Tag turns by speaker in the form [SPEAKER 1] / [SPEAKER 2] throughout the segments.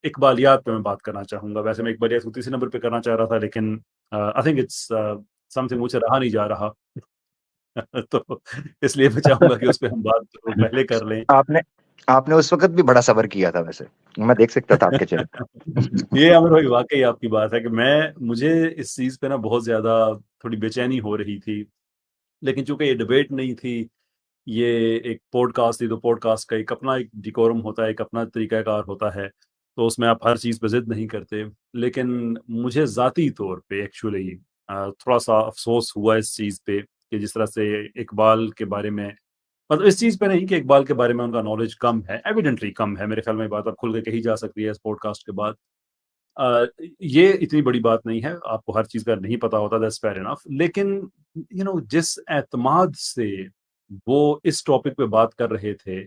[SPEAKER 1] اقبالیات پہ میں بات کرنا چاہوں گا. ویسے میں اقبالیات کو تیسرے نمبر پہ کرنا چاہ رہا تھا, لیکن I think it's something مجھ سے رہا نہیں جا رہا. تو اس لیے میں چاہوں گا کہ اس پہ ہم بات پہلے کر لیں.
[SPEAKER 2] آپ نے اس وقت بھی بڑا صبر کیا تھا, ویسے میں دیکھ سکتا تھا آپ کے چہرے پہ.
[SPEAKER 1] یہ عامر بھائی واقعی آپ کی بات ہے کہ مجھے اس چیز پہ نا بہت زیادہ تھوڑی بے چینی ہو رہی تھی, لیکن چونکہ یہ ڈبیٹ نہیں تھی, یہ ایک پوڈ کاسٹ تھی, تو پوڈ کاسٹ کا ایک اپنا ایک ڈیکورم ہوتا ہے, ایک اپنا طریقہ کار ہوتا ہے, تو اس میں آپ ہر چیز پہ ضد نہیں کرتے. لیکن مجھے ذاتی طور پہ ایکچولی تھوڑا سا افسوس ہوا اس چیز پہ کہ جس طرح سے اقبال کے بارے میں, مطلب اس چیز پہ نہیں کہ اقبال کے بارے میں ان کا نالج کم ہے, ایویڈنٹلی کم ہے, میرے خیال میں بات اب کھل کے کہی جا سکتی ہے اس پوڈ کاسٹ کے بعد. یہ اتنی بڑی بات نہیں ہے, آپ کو ہر چیز کا نہیں پتا ہوتا, دیٹس فیئر انف. لیکن جس اعتماد سے وہ اس ٹاپک پہ بات کر رہے تھے,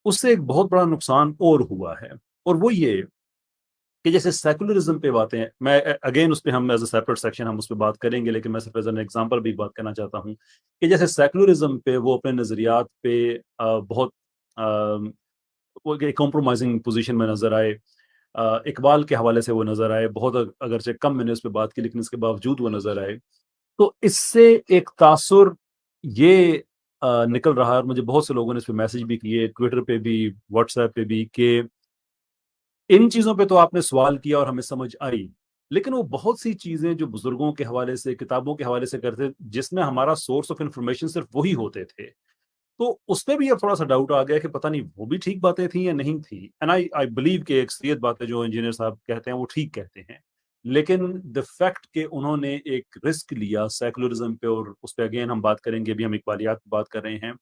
[SPEAKER 1] اس سے ایک بہت بڑا نقصان اور ہوا ہے, اور وہ یہ کہ جیسے سیکولرزم پہ باتیں, میں اگین اس پہ ہم ایز اے سیپریٹ سیکشن ہم اس پہ بات کریں گے, لیکن میں صرف ایز این ایگزامپل بھی بات کرنا چاہتا ہوں کہ جیسے سیکولرزم پہ وہ اپنے نظریات پہ بہت کمپرومائزنگ پوزیشن میں نظر آئے. اقبال کے حوالے سے وہ نظر آئے, بہت اگرچہ کم میں نے اس پہ بات کی, لیکن اس کے باوجود وہ نظر آئے. تو اس سے ایک تاثر یہ نکل رہا ہے, اور مجھے بہت سے لوگوں نے اس پہ میسج بھی کیے, ٹویٹر پہ بھی, واٹس ایپ پہ بھی, کہ ان چیزوں پہ تو آپ نے سوال کیا اور ہمیں سمجھ آئی, لیکن وہ بہت سی چیزیں جو بزرگوں کے حوالے سے, کتابوں کے حوالے سے کرتے, جس میں ہمارا سورس آف انفارمیشن صرف وہی ہوتے تھے, تو اس پہ بھی اب تھوڑا سا ڈاؤٹ آ گیا کہ پتہ نہیں وہ بھی ٹھیک باتیں تھیں یا نہیں تھیں. اینڈ آئی بلیو کہ اکثریت باتیں جو انجینئر صاحب کہتے ہیں وہ ٹھیک کہتے ہیں, لیکن دا فیکٹ کہ انہوں نے ایک رسک لیا سیکولرزم پہ, اور اس پہ اگین ہم بات کریں گے, ابھی ہم اقبالیات پہ بات کر رہے ہیں,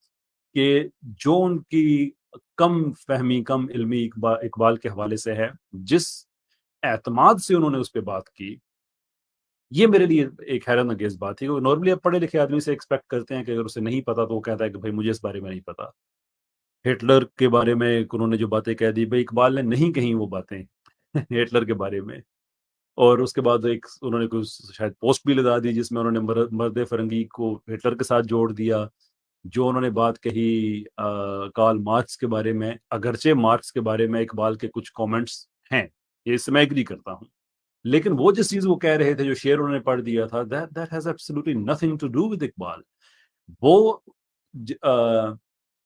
[SPEAKER 1] کہ جو ان کی کم فہمی, کم علمی اقبال کے حوالے سے ہے, جس اعتماد سے انہوں نے اس پہ بات کی, یہ میرے لیے ایک حیرت انگیز بات تھی. نارملی اب پڑھے لکھے آدمی سے ایکسپیکٹ کرتے ہیں کہ اگر اسے نہیں پتا تو وہ کہتا ہے کہ بھائی مجھے اس بارے میں نہیں پتا. ہٹلر کے بارے میں انہوں نے جو باتیں کہہ دی, بھائی اقبال نے نہیں کہیں وہ باتیں ہٹلر کے بارے میں, اور اس کے بعد ایک انہوں نے کوئی شاید پوسٹ بھی لگا دی جس میں انہوں نے مرد فرنگی کو ہٹلر کے ساتھ جوڑ دیا. جو انہوں نے بات کہی کارل مارکس کے بارے میں, اگرچہ مارکس کے بارے میں اقبال کے کچھ کامنٹس ہیں, یہ اس سے میں ایگری کرتا ہوں, لیکن وہ جس چیز وہ کہہ رہے تھے, جو شعر انہوں نے پڑھ دیا تھا, that has absolutely nothing to do with Iqbal. وہ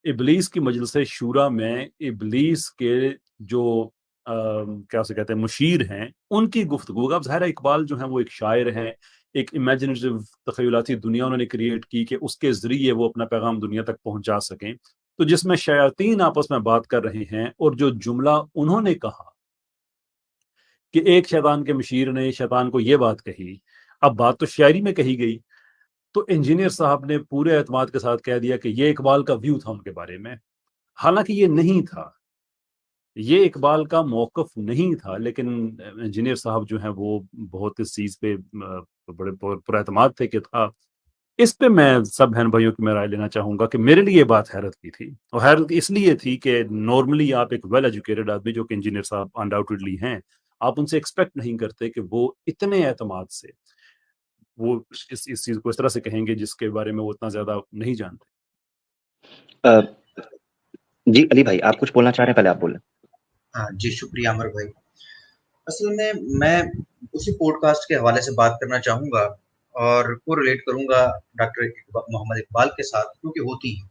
[SPEAKER 1] ابلیس کی مجلس شورا میں ابلیس کے جو کیا سے کہتے ہیں مشیر ہیں, ان کی گفتگو. اب ظاہر اقبال جو ہیں وہ ایک شاعر ہیں, ایک امیجنیٹو تخیلاتی دنیا انہوں نے کریٹ کی کہ اس کے ذریعے وہ اپنا پیغام دنیا تک پہنچا سکیں. تو جس میں شیاطین آپس میں بات کر رہے ہیں, اور جو جملہ انہوں نے کہا کہ ایک شیطان کے مشیر نے شیطان کو یہ بات کہی, اب بات تو شاعری میں کہی گئی, تو انجینئر صاحب نے پورے اعتماد کے ساتھ کہہ دیا کہ یہ اقبال کا ویو تھا ان کے بارے میں, حالانکہ یہ نہیں تھا, یہ اقبال کا موقف نہیں تھا. لیکن انجینئر صاحب جو ہیں وہ بہت اس چیز پہ بڑے پر اعتماد تھے کہ تھا. اس پہ میں سب بہن بھائیوں کی میں رائے لینا چاہوں گا کہ میرے لیے یہ بات حیرت کی تھی, اور حیرت اس لیے تھی کہ نارملی آپ ایک ویل ایجوکیٹڈ آدمی جو کہ انجینئر صاحب انڈاؤٹڈلی ہیں, آپ ان سے ایکسپیکٹ نہیں کرتے کہ وہ اتنے اعتماد سے وہ اس چیز کو اس طرح سے کہیں گے جس کے بارے میں وہ اتنا زیادہ نہیں جانتے.
[SPEAKER 2] جی علی بھائی, آپ کچھ بولنا چاہ رہے ہیں, پہلے آپ بولیں.
[SPEAKER 3] ہاں جی, شکریہ عامر بھائی. اصل میں اسی پوڈ کاسٹ کے حوالے سے بات کرنا چاہوں گا اور کو ریلیٹ کروں گا ڈاکٹر محمد اقبال کے ساتھ, کیونکہ ہوتی ہے.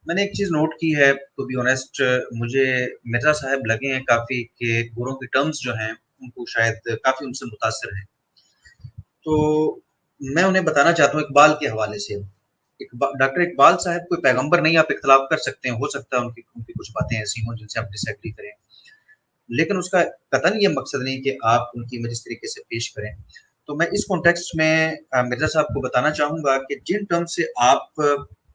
[SPEAKER 3] میں نے ایک چیز نوٹ کی ہے, ٹو بی آنیسٹ, مجھے مرزا صاحب لگے ہیں کافی کہ گوروں کی ٹرمز جو ہیں ان کو شاید کافی ان سے متاثر ہیں. تو میں انہیں بتانا چاہتا ہوں اقبال کے حوالے سے. ڈاکٹر اقبال صاحب کوئی پیغمبر نہیں, آپ اختلاف کر سکتے ہیں, ہو سکتا ہے ان کی کچھ باتیں ایسی ہوں جن سے آپ ڈس ایگری کریں, لیکن اس کا قطعاً یہ مقصد نہیں کہ آپ ان کی جس طریقے سے پیش کریں. تو میں اس کانٹیکسٹ میں مرزا صاحب کو بتانا چاہوں گا کہ جن ٹرم سے آپ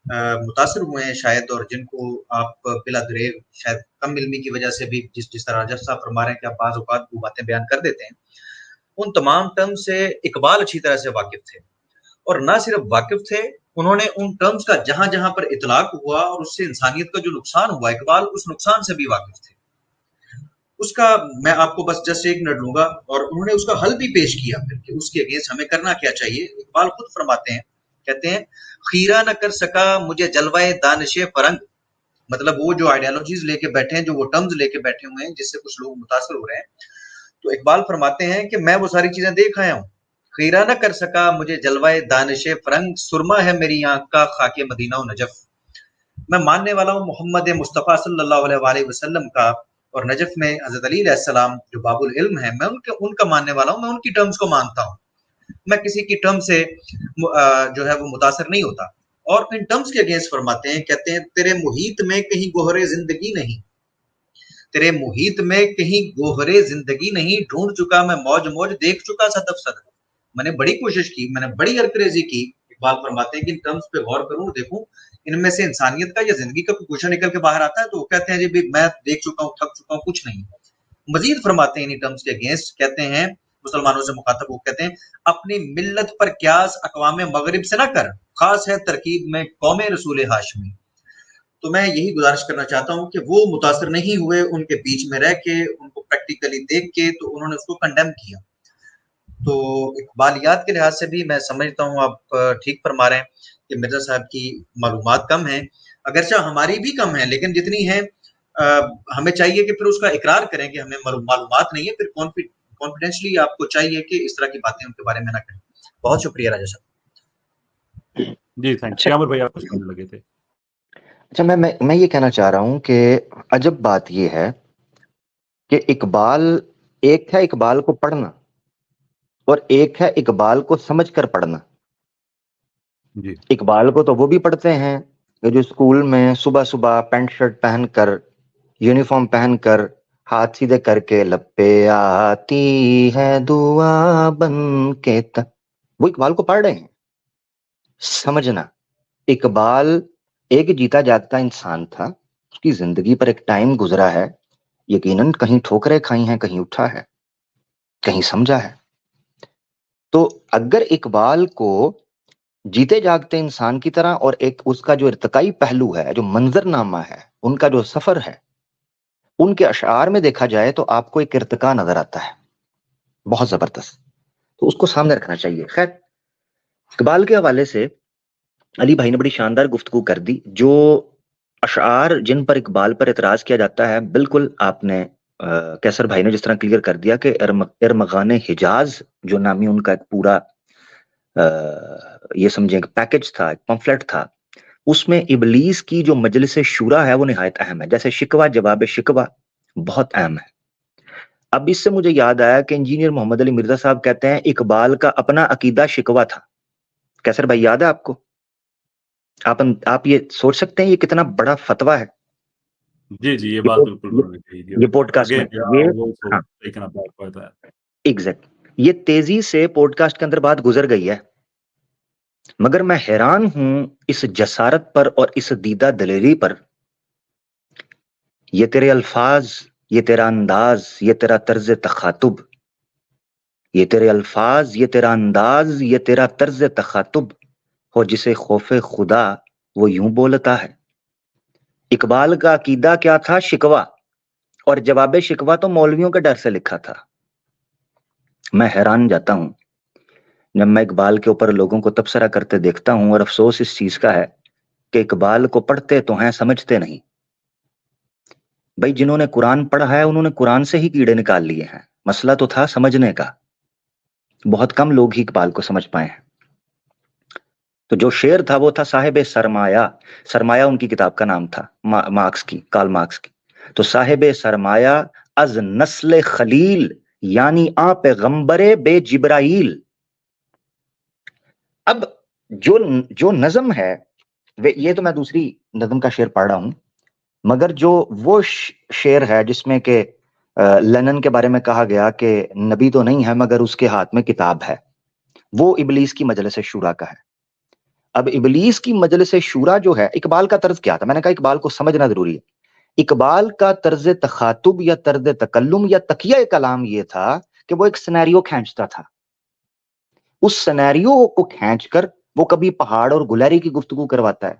[SPEAKER 3] متاثر ہوئے ہیں شاید, اور جن کو آپ بلا دریغ شاید کم علمی کی وجہ سے بھی جس طرح راجہ صاحب فرما رہے ہیں کہ آپ بعض اوقات وہ باتیں بیان کر دیتے ہیں, ان تمام ٹرم سے اقبال اچھی طرح سے واقف تھے. اور نہ صرف واقف تھے, انہوں نے ان ٹرمز کا جہاں جہاں پر اطلاق ہوا اور اس سے انسانیت کا جو نقصان ہوا, اقبال اس نقصان سے بھی واقف تھے. اس کا میں آپ کو بس جسٹ ایک منٹ لوں گا, اور انہوں نے اس کا حل بھی پیش کیا پھر کہ اس کے اگینسٹ ہمیں کرنا کیا چاہیے. اقبال خود فرماتے ہیں, کہتے ہیں, خیرہ نہ کر سکا مجھے جلوہ دانش فرنگ, مطلب وہ جو آئیڈیالوجیز لے کے بیٹھے ہیں, جو وہ ٹرمز لے کے بیٹھے ہوئے ہیں جس سے کچھ لوگ متاثر ہو رہے ہیں. تو اقبال فرماتے ہیں کہ میں وہ ساری چیزیں دیکھ آیا ہوں, خیرہ نہ کر سکا مجھے جلوائے دانش فرنگ, سرما ہے میری آنکھ کا خاک مدینہ و نجف. میں ماننے والا ہوں محمد مصطفیٰ صلی اللہ علیہ وآلہ وسلم کا, اور نجف میں حضرت علی علیہ السلام جو باب العلم ہے, میں ان کا ماننے والا ہوں, میں ان کی ٹرمز کو مانتا ہوں, میں کسی کی ٹرم سے جو ہے وہ متاثر نہیں ہوتا. اور ان ٹرمز کے اگینسٹ فرماتے ہیں, کہتے ہیں تیرے محیط میں کہیں گوہر زندگی نہیں, تیرے محیط میں کہیں گوہر زندگی نہیں, ڈھونڈ چکا میں موج موج, دیکھ چکا صدف صدف. میں نے بڑی کوشش کی, میں نے بڑی ارکریزی کی. اقبال فرماتے ہیں کہ ان ٹرمز پہ غور کروں, دیکھوں ان میں سے انسانیت کا یا زندگی کا کوئی گوشہ نکل کے باہر آتا ہے. تو وہ کہتے ہیں جی میں دیکھ چکا ہوں, تھک چکا ہوں, کچھ نہیں. مزید فرماتے ہیں ان ٹرمز کے اگینسٹ, کہتے ہیں مسلمانوں سے مخاطب, وہ کہتے ہیں اپنی ملت پر قیاس اقوام مغرب سے نہ کر, خاص ہے ترکیب میں قوم رسول ہاشمی. تو میں یہی گزارش کرنا چاہتا ہوں کہ وہ متاثر نہیں ہوئے ان کے بیچ میں رہ کے, ان کو پریکٹیکلی دیکھ کے, تو انہوں نے اس کو کنڈیم کیا. تو اقبالیات کے لحاظ سے بھی میں سمجھتا ہوں آپ ٹھیک فرما رہے ہیں کہ مرزا صاحب کی معلومات کم ہیں, اگرچہ ہماری بھی کم ہیں, لیکن جتنی ہیں ہمیں چاہیے کہ پھر اس کا اقرار کریں کہ ہمیں معلومات نہیں ہے, پھر کانفیڈینشلی آپ کو چاہیے کہ اس طرح کی باتیں ان کے بارے میں نہ کریں. بہت شکریہ راجا صاحب.
[SPEAKER 1] جی تھینک یو. عامر بھائی آپ کچھ کہنے لگے تھے.
[SPEAKER 2] اچھا, میں یہ کہنا چاہ رہا ہوں کہ عجب بات یہ ہے کہ اقبال, ایک ہے اقبال کو پڑھنا اور ایک ہے اقبال کو سمجھ کر پڑھنا.
[SPEAKER 1] جی
[SPEAKER 2] اقبال کو تو وہ بھی پڑھتے ہیں کہ جو اسکول میں صبح صبح پینٹ شرٹ پہن کر, یونیفارم پہن کر, ہاتھ سیدھے کر کے لب پہ آتی ہے دعا بن کے وہ اقبال کو پڑھ رہے ہیں. سمجھنا, اقبال ایک جیتا جاگتا انسان تھا, اس کی زندگی پر ایک ٹائم گزرا ہے, یقیناً کہیں ٹھوکریں کھائی ہیں, کہیں اٹھا ہے, کہیں سمجھا ہے. تو اگر اقبال کو جیتے جاگتے انسان کی طرح, اور ایک اس کا جو ارتقائی پہلو ہے, جو منظر نامہ ہے, ان کا جو سفر ہے, ان کے اشعار میں دیکھا جائے تو آپ کو ایک ارتقا نظر آتا ہے بہت زبردست. تو اس کو سامنے رکھنا چاہیے. خیر, اقبال کے حوالے سے علی بھائی نے بڑی شاندار گفتگو کر دی. جو اشعار جن پر اقبال پر اعتراض کیا جاتا ہے, بالکل آپ نے کیسر بھائی نے جس طرح کلیئر کر دیا کہ ارمغان حجاز جو نامی ان کا ایک پورا یہ سمجھیں کہ پیکج تھا, ایک پمفلٹ تھا, اس میں ابلیس کی جو مجلس شورا ہے وہ نہایت اہم ہے. جیسے شکوہ جواب شکوہ بہت اہم ہے. اب اس سے مجھے یاد آیا کہ انجینئر محمد علی مرزا صاحب کہتے ہیں اقبال کا اپنا عقیدہ شکوہ تھا. کیسر بھائی یاد ہے آپ کو؟ آپ یہ سوچ سکتے ہیں یہ کتنا بڑا فتویٰ ہے.
[SPEAKER 1] جی جی, یہ بات بالکل
[SPEAKER 2] یہ پوڈ کاسٹ میں ایگزیکٹ یہ تیزی سے پوڈ کاسٹ کے اندر بات گزر گئی ہے, مگر میں حیران ہوں اس جسارت پر اور اس دیدہ دلیری پر. یہ تیرے الفاظ, یہ تیرا انداز, یہ تیرا طرز تخاطب, یہ تیرے الفاظ, یہ تیرا انداز, یہ تیرا طرز تخاطب ہو جسے خوف خدا وہ یوں بولتا ہے. اقبال کا عقیدہ کیا تھا؟ شکوہ, اور جواب شکوہ تو مولویوں کے ڈر سے لکھا تھا. میں حیران جاتا ہوں جب میں اقبال کے اوپر لوگوں کو تبصرہ کرتے دیکھتا ہوں, اور افسوس اس چیز کا ہے کہ اقبال کو پڑھتے تو ہیں, سمجھتے نہیں. بھائی جنہوں نے قرآن پڑھا ہے انہوں نے قرآن سے ہی کیڑے نکال لیے ہیں, مسئلہ تو تھا سمجھنے کا. بہت کم لوگ ہی اقبال کو سمجھ پائے ہیں. تو جو شعر تھا وہ تھا صاحب سرمایہ, سرمایہ ان کی کتاب کا نام تھا, مارکس کی, کارل مارکس کی. تو صاحب سرمایہ از نسل خلیل یعنی آ پیغمبر بے جبرائیل. اب جو نظم ہے یہ تو میں دوسری نظم کا شعر پڑھ رہا ہوں, مگر جو وہ شعر ہے جس میں کہ لینن کے بارے میں کہا گیا کہ نبی تو نہیں ہے مگر اس کے ہاتھ میں کتاب ہے, وہ ابلیس کی مجلس شورا کا ہے. اب ابلیس کی مجلس شورا جو ہے, اقبال کا طرز کیا تھا؟ میں نے کہا اقبال کو سمجھنا ضروری ہے. اقبال کا طرز تخاطب یا طرز تکلم یا تکیہ کلام یہ تھا کہ وہ ایک سینیریو کھینچتا تھا. اس سینیریو کو کھینچ کر وہ کبھی پہاڑ اور گلہری کی گفتگو کرواتا ہے,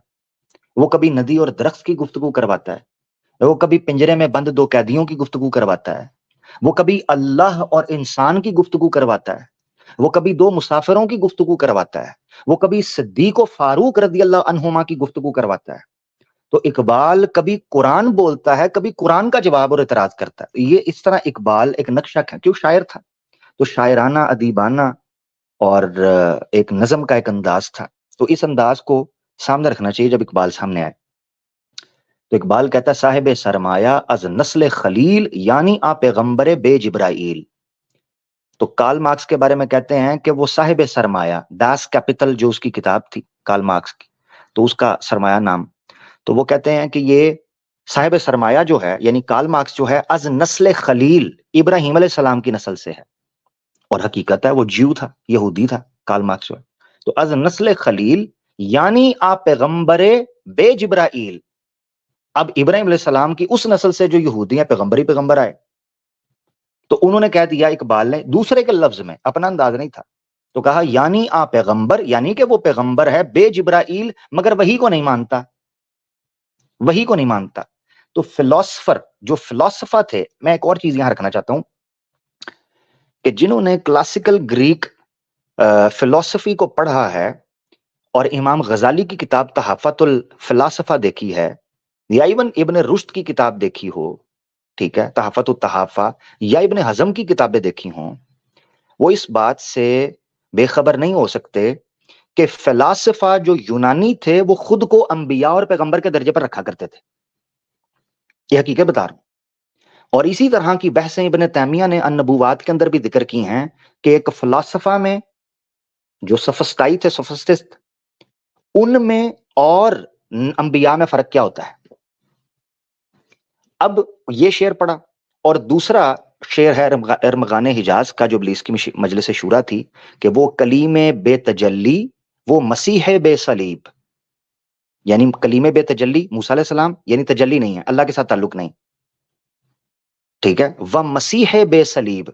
[SPEAKER 2] وہ کبھی ندی اور درخت کی گفتگو کرواتا ہے, وہ کبھی پنجرے میں بند دو قیدیوں کی گفتگو کرواتا ہے, وہ کبھی اللہ اور انسان کی گفتگو کرواتا ہے, وہ کبھی دو مسافروں کی گفتگو کرواتا ہے, وہ کبھی صدیق و فاروق رضی اللہ عنہما کی گفتگو کرواتا ہے. تو اقبال کبھی قرآن بولتا ہے، کبھی قرآن کا جواب اور اعتراض کرتا ہے. یہ اس طرح اقبال ایک نقشہ کیوں شاعر تھا، تو شاعرانہ ادیبانہ اور ایک نظم کا ایک انداز تھا. تو اس انداز کو سامنے رکھنا چاہیے جب اقبال سامنے آئے. تو اقبال کہتا ہے صاحب سرمایہ از نسل خلیل یعنی آ پیغمبر بے جبرائیل. تو کارل مارکس کے بارے میں کہتے ہیں کہ وہ صاحب سرمایہ، داس کیپٹل جو اس کی کتاب تھی کارل مارکس کی، تو اس کا سرمایہ نام، تو وہ کہتے ہیں کہ یہ صاحب سرمایہ جو ہے یعنی کارل مارکس جو ہے از نسل خلیل، ابراہیم علیہ السلام کی نسل سے ہے. اور حقیقت ہے وہ جیو تھا، یہودی تھا کارل مارکس جو ہے. تو از نسل خلیل یعنی آ پیغمبر بے جبرائیل. اب ابراہیم علیہ السلام کی اس نسل سے جو یہودی ہیں پیغمبر ہی پیغمبر آئے. تو انہوں نے کہہ دیا اقبال نے دوسرے کے لفظ میں، اپنا انداز نہیں تھا، تو کہا یعنی آ پیغمبر، یعنی کہ وہ پیغمبر ہے بے جبرائیل، مگر وہی کو نہیں مانتا، وہی کو نہیں مانتا. تو فلاسفر جو فلاسفہ تھے، میں ایک اور چیز یہاں رکھنا چاہتا ہوں کہ جنہوں نے کلاسیکل گریک فلسفی کو پڑھا ہے اور امام غزالی کی کتاب تحفۃ الفلاسفہ دیکھی ہے، یا ایون ابن رشد کی کتاب دیکھی ہو، ٹھیک ہے، تحفۃ التحافہ، یا ابن حزم کی کتابیں دیکھی ہوں، وہ اس بات سے بے خبر نہیں ہو سکتے کہ فلاسفہ جو یونانی تھے وہ خود کو انبیاء اور پیغمبر کے درجے پر رکھا کرتے تھے. یہ حقیقت بتا رہا ہوں. اور اسی طرح کی بحثیں ابن تیمیہ نے النبوات کے اندر بھی ذکر کی ہیں کہ ایک فلاسفہ میں جو سفسٹائی تھے، سفسٹسٹ، ان میں اور انبیاء میں فرق کیا ہوتا ہے. اب یہ شعر پڑھا، اور دوسرا شعر ہے ارمغان حجاز کا جو ابلیس کی مجلس شورا تھی کہ وہ کلیم بے تجلی، وہ مسیح بے صلیب. یعنی کلیم بے تجلی موسیٰ علیہ السلام، یعنی تجلی نہیں ہے، اللہ کے ساتھ تعلق نہیں، ٹھیک ہے. وہ مسیح بے صلیب،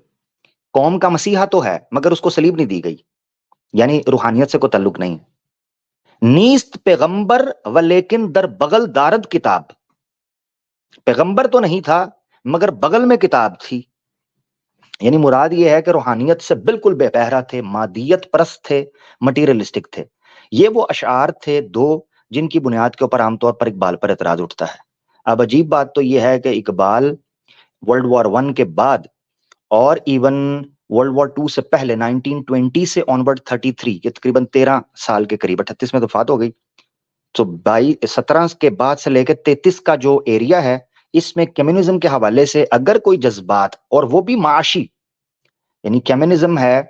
[SPEAKER 2] قوم کا مسیحا تو ہے مگر اس کو صلیب نہیں دی گئی، یعنی روحانیت سے کوئی تعلق نہیں. نیست پیغمبر و لیکن در بغل دارد کتاب، پیغمبر تو نہیں تھا مگر بغل میں کتاب تھی. یعنی مراد یہ ہے کہ روحانیت سے بالکل بے پہرا تھے، مادیت پرست تھے، مٹیریلسٹک تھے. یہ وہ اشعار تھے دو جن کی بنیاد کے اوپر عام طور پر اقبال پر اعتراض اٹھتا ہے. اب عجیب بات تو یہ ہے کہ اقبال ورلڈ وار 1 کے بعد اور ایون ورلڈ وار 2 سے پہلے 1920 سے آنورڈ 33 کے تقریباً 13 سال کے قریب، 38 میں تو وفات ہو گئی، تو 17 کے بعد سے لے کے 33 کا جو ایریا ہے، اس میں کمیونزم کے حوالے سے اگر کوئی جذبات، اور وہ بھی معاشی، یعنی کمیونزم ہے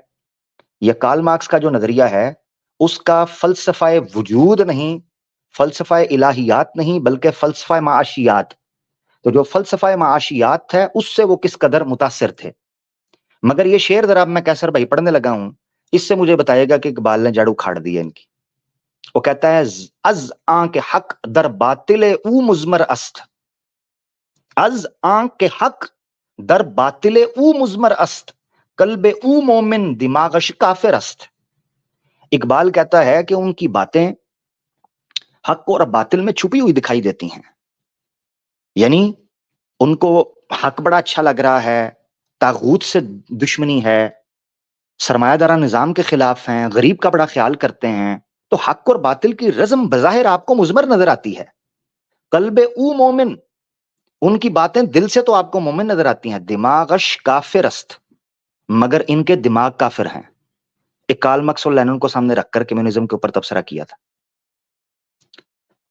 [SPEAKER 2] یا کارل مارکس کا جو نظریہ ہے اس کا فلسفہ وجود نہیں، فلسفہ الہیات نہیں، بلکہ فلسفہ معاشیات. تو جو فلسفہ معاشیات ہے اس سے وہ کس قدر متاثر تھے. مگر یہ شعر ذرا میں کیسر بھائی پڑھنے لگا ہوں، اس سے مجھے بتائے گا کہ اقبال نے جڑ اکھاڑ دی ہے ان کی. وہ کہتا ہے از آنکھ حق در باطل او مزمر است، از آنکھ حق در باطل او مزمر است، قلب او مومن دماغش کافر است. اقبال کہتا ہے کہ ان کی باتیں حق اور باطل میں چھپی ہوئی دکھائی دیتی ہیں. یعنی ان کو حق بڑا اچھا لگ رہا ہے، طاغوت سے دشمنی ہے، سرمایہ دارہ نظام کے خلاف ہیں، غریب کا بڑا خیال کرتے ہیں، تو حق اور باطل کی رزم بظاہر آپ کو مزمر نظر آتی ہے. قلب او مومن، ان کی باتیں دل سے تو آپ کو مومن نظر آتی ہیں، دماغش کافر است، مگر ان کے دماغ کافر ہیں. ایک کارل مارکس اور لینن کو سامنے رکھ کر کمیونزم کے اوپر تبصرہ کیا تھا.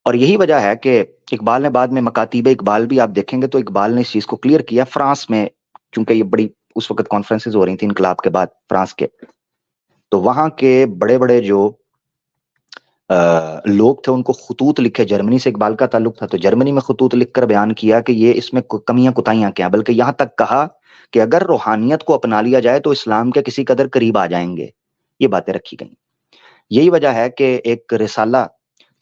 [SPEAKER 2] اور یہی وجہ ہے کہ اقبال نے بعد میں مکاتیب اقبال بھی آپ دیکھیں گے تو اقبال نے اس چیز کو کلیئر کیا. فرانس میں چونکہ یہ بڑی اس وقت کانفرنسز ہو رہی تھیں انقلاب کے بعد فرانس کے، تو وہاں کے بڑے بڑے جو لوگ تھے ان کو خطوط لکھے. جرمنی سے اقبال کا تعلق تھا، تو جرمنی میں خطوط لکھ کر بیان کیا کہ یہ اس میں کمیاں کوتاہیاں کیا، بلکہ یہاں تک کہا کہ اگر روحانیت کو اپنا لیا جائے تو اسلام کے کسی قدر قریب آ جائیں گے. یہ باتیں رکھی گئیں. یہی وجہ ہے کہ ایک رسالہ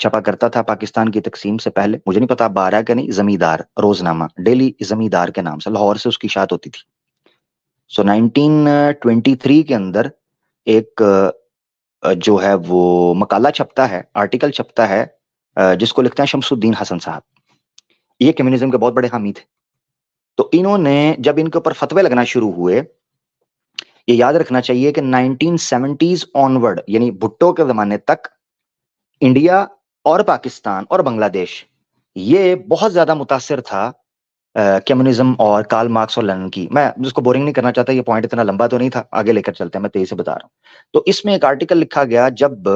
[SPEAKER 2] چھپا کرتا تھا پاکستان کی تقسیم سے پہلے، مجھے نہیں پتا اب آ رہا ہے کہ نہیں، زمیندار روزنامہ، ڈیلی زمیندار کے نام سے، لاہور سے اس کی اشاعت ہوتی تھی. سو 1923 کے اندر ایک جو ہے وہ مقالہ چھپتا ہے، آرٹیکل چھپتا ہے، جس کو لکھتے ہیں شمس الدین حسن صاحب. یہ کمیونزم کے بہت بڑے حامی تھے. تو انہوں نے جب ان کے اوپر فتوے لگنا شروع ہوئے، یہ یاد رکھنا چاہیے کہ 1970s آنورڈ یعنی بھٹو کے زمانے تک انڈیا اور پاکستان اور بنگلہ دیش یہ بہت زیادہ متاثر تھا کمیونزم اور کارل مارکس اور لینن کی. میں جس کو بورنگ نہیں کرنا چاہتا, یہ پوائنٹ اتنا لمبا تو نہیں تھا, آگے لے کر چلتے ہیں, میں تیزی سے بتا رہا ہوں. تو اس میں ایک آرٹیکل لکھا گیا جب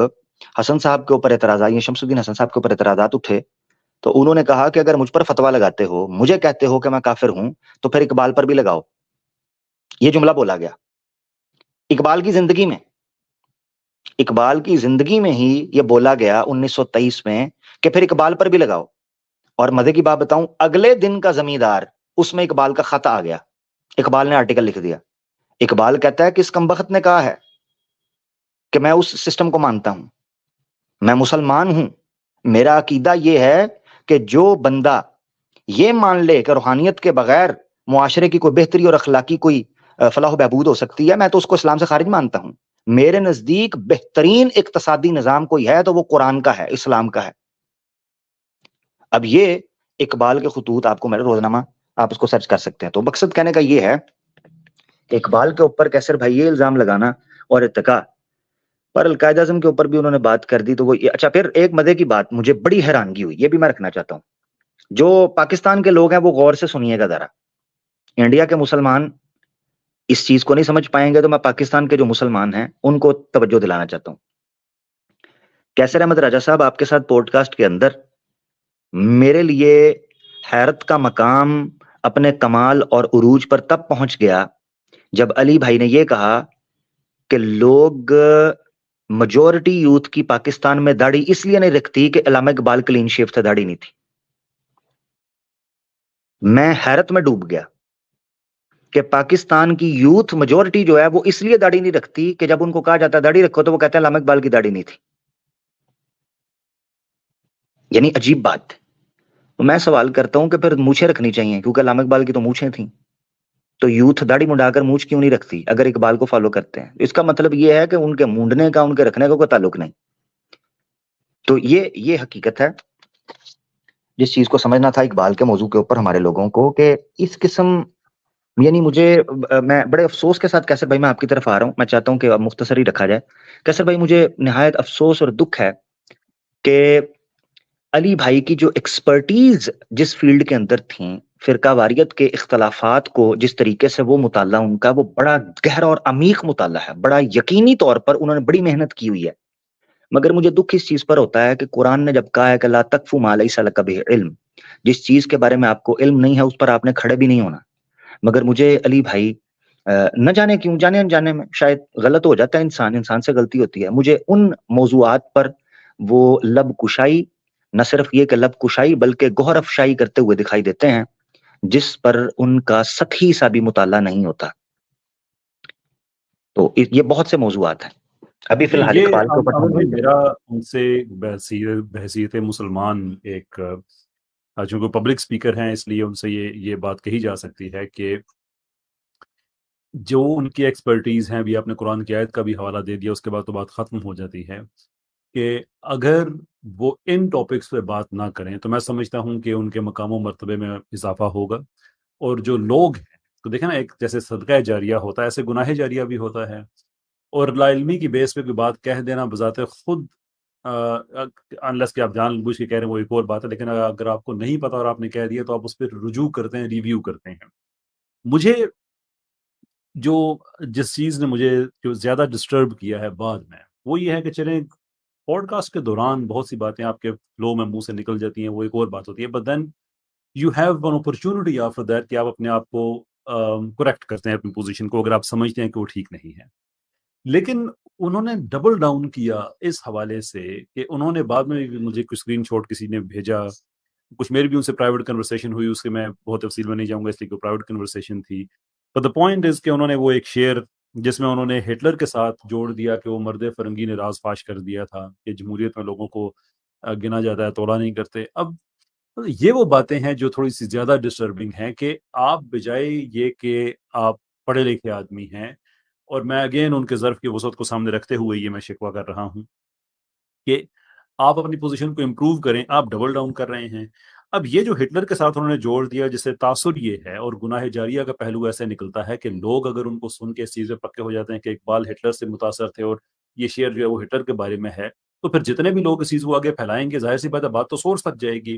[SPEAKER 2] حسن صاحب کے اوپر اعتراضات, یہ شمس الدین حسن صاحب کے اوپر اعتراضات اٹھے, تو انہوں نے کہا کہ اگر مجھ پر فتویٰ لگاتے ہو, مجھے کہتے ہو کہ میں کافر ہوں, تو پھر اقبال پر بھی لگاؤ. یہ جملہ بولا گیا اقبال کی زندگی میں. اقبال کی زندگی میں ہی یہ بولا گیا 1923 میں کہ پھر اقبال پر بھی لگاؤ. اور مزے کی بات بتاؤں, اگلے دن کا زمیندار, اس میں اقبال کا خط آ گیا. اقبال نے آرٹیکل لکھ دیا. اقبال کہتا ہے کہ اس کمبخت نے کہا ہے کہ میں اس سسٹم کو مانتا ہوں, میں مسلمان ہوں, میرا عقیدہ یہ ہے کہ جو بندہ یہ مان لے کہ روحانیت کے بغیر معاشرے کی کوئی بہتری اور اخلاقی کوئی فلاح و بہبود ہو سکتی ہے, میں تو اس کو اسلام سے خارج مانتا ہوں. میرے نزدیک بہترین اقتصادی نظام کوئی ہے تو وہ قرآن کا ہے, اسلام کا ہے. اب یہ اقبال کے خطوط آپ کو میرے روزنامہ, آپ اس کو سرچ کر سکتے ہیں. تو مقصد کہنے کا یہ ہے کہ اقبال کے اوپر کیسر بھائی یہ الزام لگانا اور ارتقا پر القاعدہ اعظم کے اوپر بھی انہوں نے بات کر دی. تو وہ اچھا, پھر ایک مزے کی بات مجھے بڑی حیرانگی ہوئی, یہ بھی میں رکھنا چاہتا ہوں. جو پاکستان کے لوگ ہیں وہ غور سے سنیے گا ذرا. انڈیا کے مسلمان اس چیز کو نہیں سمجھ پائیں گے, تو میں پاکستان کے جو مسلمان ہیں ان کو توجہ دلانا چاہتا ہوں. کیسر احمد راجہ صاحب, آپ کے ساتھ پوڈ کاسٹ کے اندر میرے لیے حیرت کا مقام اپنے کمال اور عروج پر تب پہنچ گیا جب علی بھائی نے یہ کہا کہ لوگ میجورٹی یوتھ کی پاکستان میں داڑھی اس لیے نہیں رکھتی کہ علامہ اقبال کلین شیو تھے, داڑھی نہیں تھی. میں حیرت میں ڈوب گیا کہ پاکستان کی یوتھ میجورٹی جو ہے وہ اس لیے داڑھی نہیں رکھتی کہ جب ان کو کہا جاتا ہے داڑھی رکھو تو وہ کہتے ہیں علامہ اقبال کی داڑھی نہیں تھی. یعنی عجیب بات. تو میں سوال کرتا ہوں کہ پھر مونچھیں رکھنی چاہیے, کیونکہ علامہ اقبال کی تو مونچھیں تھیں, تو یوتھ داڑھی منڈا کر مونچھ کیوں نہیں رکھتی اگر اقبال کو فالو کرتے ہیں؟ اس کا مطلب یہ ہے کہ ان کے مونڈنے کا, ان کے رکھنے کا کوئی تعلق نہیں. تو یہ حقیقت ہے جس چیز کو سمجھنا تھا اقبال کے موضوع کے اوپر ہمارے لوگوں کو, کہ اس قسم, یعنی مجھے, میں بڑے افسوس کے ساتھ, کیسر بھائی میں آپ کی طرف آ رہا ہوں, میں چاہتا ہوں کہ مختصر ہی رکھا جائے. کیسر بھائی, مجھے نہایت افسوس اور دکھ ہے کہ علی بھائی کی جو ایکسپرٹیز جس فیلڈ کے اندر تھیں, فرقہ واریت کے اختلافات کو جس طریقے سے وہ مطالعہ ان کا, وہ بڑا گہرا اور عمیق مطالعہ ہے, بڑا یقینی طور پر انہوں نے بڑی محنت کی ہوئی ہے. مگر مجھے دکھ اس چیز پر ہوتا ہے کہ قرآن نے جب کہا ہے کہ لا تقف ما لیس لک بہ علم, جس چیز کے بارے میں آپ کو علم نہیں ہے اس پر آپ نے کھڑے بھی نہیں ہونا. مگر مجھے علی بھائی نہ جانے کیوں, جانے انجانے میں شاید غلط ہو جاتا ہے انسان سے غلطی ہوتی ہے, مجھے ان موضوعات پر وہ لب کشائی, نہ صرف یہ کہ لب کشائی بلکہ گوہر افشائی کرتے ہوئے دکھائی دیتے ہیں جس پر ان کا سطحی سا بھی مطالعہ نہیں ہوتا. تو یہ بہت سے موضوعات ہیں. ابھی فی الحال
[SPEAKER 1] یہ
[SPEAKER 2] اقبال کے اوپر
[SPEAKER 1] عامر بھائی,
[SPEAKER 2] ہم
[SPEAKER 1] میرا ان سے بحثیت مسلمان ایک, چونکہ پبلک سپیکر ہیں اس لیے ان سے یہ بات کہی جا سکتی ہے کہ جو ان کی ایکسپرٹیز ہیں, بھی آپ نے قرآن کی آیت کا بھی حوالہ دے دیا, اس کے بعد تو بات ختم ہو جاتی ہے, کہ اگر وہ ان ٹاپکس پہ بات نہ کریں تو میں سمجھتا ہوں کہ ان کے مقام و مرتبے میں اضافہ ہوگا. اور جو لوگ ہیں, تو دیکھیں نا, ایک جیسے صدقہ جاریہ ہوتا ہے ایسے گناہ جاریہ بھی ہوتا ہے. اور لا علمی کی بیس پہ کوئی بات کہہ دینا بذات خود, انلیس کہ آپ جان بوجھ کے کہہ رہے ہیں, وہ ایک اور بات ہے, لیکن اگر آپ کو نہیں پتا اور آپ نے کہہ دیا تو آپ اس پہ رجوع کرتے ہیں, ریویو کرتے ہیں. مجھے جس چیز نے مجھے جو زیادہ ڈسٹرب کیا ہے بعد میں, وہ یہ ہے کہ چلیں پوڈ کاسٹ کے دوران بہت سی باتیں آپ کے فلو میں منہ سے نکل جاتی ہیں, وہ ایک اور بات ہوتی ہے, but then you have one opportunity after that کہ آپ اپنے آپ کو کریکٹ کرتے ہیں اپنی پوزیشن کو, اگر آپ سمجھتے ہیں کہ وہ ٹھیک نہیں ہے. لیکن انہوں نے ڈبل ڈاؤن کیا اس حوالے سے کہ انہوں نے بعد میں مجھے کچھ اسکرین شاٹ کسی نے بھیجا, کچھ میری بھی ان سے پرائیویٹ کنورسیشن ہوئی, اس کے میں بہت تفصیل میں نہیں جاؤں گا اس لیے کہ پرائیویٹ کنورسیشن تھی. بٹ دا پوائنٹ از کہ انہوں نے وہ ایک شعر جس میں انہوں نے ہٹلر کے ساتھ جوڑ دیا کہ وہ مرد فرنگی نے راز فاش کر دیا تھا کہ جمہوریت میں لوگوں کو گنا جاتا ہے, تولا نہیں کرتے. اب یہ وہ باتیں ہیں جو تھوڑی سی زیادہ ڈسٹربنگ ہیں, کہ آپ بجائے یہ کہ آپ پڑھے لکھے آدمی ہیں, اور میں اگین ان کے ظرف کی وسعت کو سامنے رکھتے ہوئے یہ میں شکوہ کر رہا ہوں کہ آپ اپنی پوزیشن کو امپروو کریں, آپ ڈبل ڈاؤن کر رہے ہیں. اب یہ جو ہٹلر کے ساتھ انہوں نے جوڑ دیا, جس سے تاثر یہ ہے, اور گناہ جاریہ کا پہلو ایسے نکلتا ہے کہ لوگ اگر ان کو سن کے اس چیز میں پکے ہو جاتے ہیں کہ اقبال ہٹلر سے متاثر تھے اور یہ شعر جو ہے وہ ہٹلر کے بارے میں ہے, تو پھر جتنے بھی لوگ اس چیز کو آگے پھیلائیں گے, ظاہر سی بات ہے بات تو سورس تک جائے گی.